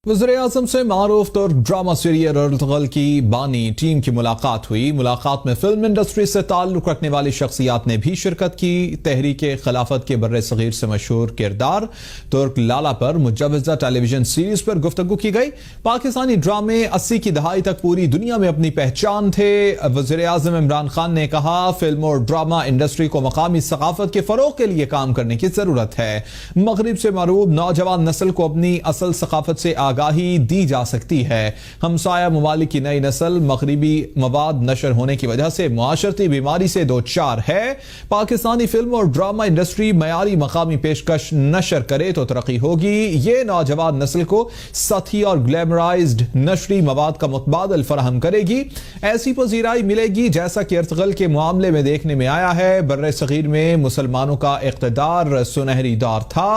वज़ीर-ए-आज़म से मारूफ तुर्क ड्रामा सीरियल अर्तुगरुल की बानी टीम की मुलाकात हुई। मुलाकात में फिल्म इंडस्ट्री से ताल्लुक रखने वाली शख्सियात ने भी शिरकत की। तहरीक खिलाफत के बर्रे सगीर से मशहूर किरदार तुर्क लाला पर मुजव्वज़ा टेलीविजन सीरीज पर गुफ्तगू की गई। पाकिस्तानी ड्रामे 80 की दहाई तक पूरी दुनिया में अपनी पहचान थे। वज़ीर-ए-आज़म इमरान खान ने कहा, फिल्म और ड्रामा इंडस्ट्री को मकामी सकाफत के फरोग के लिए काम करने की जरूरत है। मगरिब से मरूब नौजवान नस्ल को अपनी असल सकाफत से आगाही दी जा सकती है। हमसाया ममालिक की नई नस्ल मगरिबी मवाद नशर होने की वजह से मुआशरती बीमारी से दो चार है। पाकिस्तानी फिल्म और ड्रामा इंडस्ट्री मयारी मकामी पेशकश नशर करे तो तरक्की होगी। ये नौजवान नस्ल को सतही और ग्लैमराइज्ड नशरी मवाद का मुतबादल फराहम करेगी। ऐसी पजीराई मिलेगी जैसा कि अर्तुगरुल के मामले में देखने में आया है। बर्रे सगीर में मुसलमानों का इक़्तिदार सुनहरी दौर था।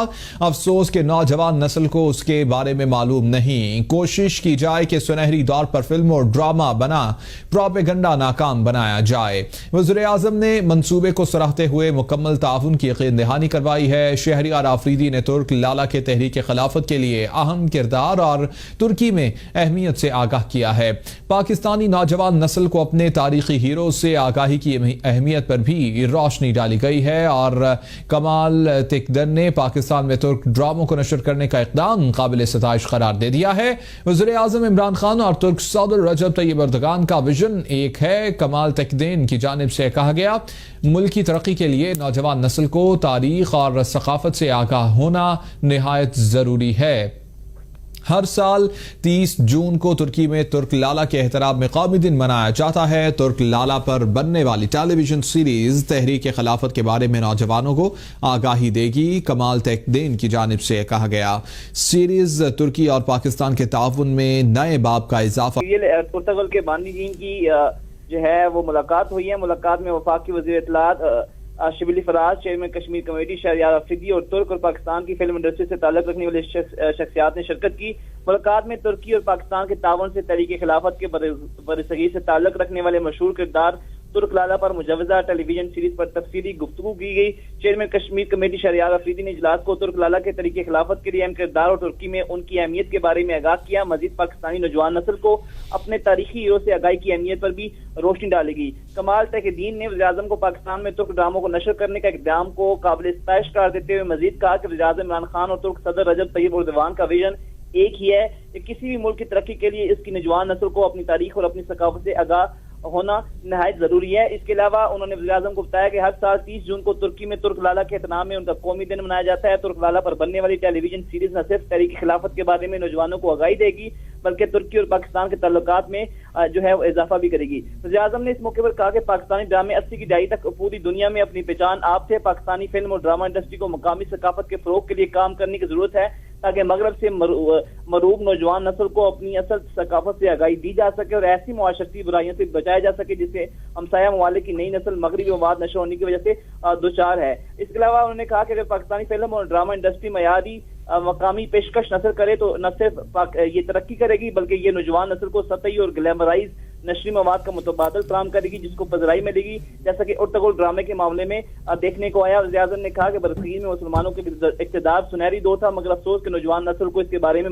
अफसोस के नौजवान नस्ल को उसके बारे में मालूम नहीं। कोशिश की जाए कि सुनहरी दौर पर फिल्म और ड्रामा बना प्रोपेगेंडा नाकाम बनाया जाए। वज़ीर-ए-आज़म ने मंसूबे को सराहते हुए मुकम्मल ताउन की यकीन दहानी करवाई है। शहरियार आफरीदी ने तुर्क लाला के तहरीक खिलाफत के लिए अहम किरदार और तुर्की में अहमियत से आगाह किया है। पाकिस्तानी नौजवान नस्ल को अपने तारीखी हीरो से आगाही की अहमियत पर भी रोशनी डाली गई है और कमाल तिकदन ने पाकिस्तान में तुर्क ड्रामों को नशर करने का इक़दाम काबिल सताइश करार दे दिया है। वज़ीर-ए-आज़म इमरान खान और तुर्क सदर रजब तैयब एर्दोगान का विजन एक है। कमाल तिकदन की जानिब से कहा गया, मुल्क की तरक्की के लिए नौजवान नस्ल को तारीख और सकाफत से आगाह होना निहायत जरूरी है। हर साल 30 जून को तुर्की में तुर्क लाला के एहतराम में कौमी दिन मनाया जाता है। तुर्क लाला पर बनने वाली टेलीविजन सीरीज तहरीक खिलाफत के बारे में नौजवानों को आगाही देगी। कमाल तिकदन की जानिब से कहा गया, सीरीज तुर्की और पाकिस्तान के ताउन में नए बाब का इजाफा। अर्तुगरुल के बानी टीम की जो है वो मुलाकात हुई है। मुलाकात में वफाकी वज़ीर इत्तलात शिबिली फराज, चेयरमैन कश्मीर कमेटी शहरियार अफरीदी और तुर्क और पाकिस्तान की फिल्म इंडस्ट्री से ताल्लुक रखने वाले शख्सियात ने शिरकत की। मुलाकात में तुर्की और पाकिस्तान के ताउन से तहरीक खिलाफत के बरसगीर से ताल्लुक रखने वाले मशहूर किरदार तुर्क लाला पर मुजव्वज़ा टेलीविजन सीरीज पर तफसीली गुफ्तगू की गई। चेयरमैन कश्मीर कमेटी शहरियार अफरीदी ने इजलास को तुर्क लाला के तरीके खिलाफत के लिए अहम किरदार और तुर्की में उनकी अहमियत के बारे में आगाह किया। मजीद पाकिस्तानी नौजवान नस्ल को अपने तारीखी हीरो से आगाही की अहमियत पर भी रोशनी डालेगी। कमाल तिकदन ने वज़ीर-ए-आज़म को पाकिस्तान में तुर्क ड्रामों को नशर करने का इक़दाम को काबिल सताइश करार देते हुए मजीद कहा कि वज़ीर-ए-आज़म इमरान खान और तुर्क सदर रजब तैयब एर्दोगान का विजन एक ही है कि किसी भी मुल्क की तरक्की के लिए इसकी नौजवान नस्ल को अपनी तारीख और अपनी सकाफत से आगाह होना नहायत जरूरी है। इसके अलावा उन्होंने वज़ीर-ए-आज़म को बताया कि हर साल 30 जून को तुर्की में तुर्क लाला के एहतराम में उनका कौमी दिन मनाया जाता है। तुर्क लाला पर बनने वाली टेलीविजन सीरीज न सिर्फ तहरीक खिलाफत के बारे में नौजवानों को आगाही देगी बल्कि तुर्की और पाकिस्तान के ताल्लुकात में जो है वो इजाफा भी करेगी। वज़ीर-ए-आज़म ने इस मौके पर कहा कि पाकिस्तानी ड्रामे 80 की दहाई तक पूरी दुनिया में अपनी पहचान आप थे। पाकिस्तानी फिल्म और ड्रामा इंडस्ट्री को मकामी सकाफत के फरोग के लिए काम करने की जरूरत है ताकि मगरब से मरूब नौजवान नस्ल को अपनी असल सकाफत से आगाही दी जा सके और ऐसी मुआशरती बुराइयों से बचाया जा सके जिससे हमसाया ममालिक की नई नस्ल मगरिबी मवाद नशर होने की वजह से दो चार है। इसके अलावा उन्होंने कहा कि अगर पाकिस्तानी फिल्म और ड्रामा इंडस्ट्री मयारी मकामी पेशकश नशर करे तो न सिर्फ ये तरक्की करेगी बल्कि ये नौजवान नस्ल को सतही और ग्लैमराइज नशरी मवाद का मुतबादल फराहम करेगी जिसको पजराई मिलेगी, जैसा कि अर्तुगरुल ड्रामे के मामले में देखने को आया। वज़ीर-ए-आज़म ने कहा कि बरसगीर में मुसलमानों के इक़्तिदार सुनहरी दौर था मगर अफसोस के नौजवान नस्ल को इसके बारे में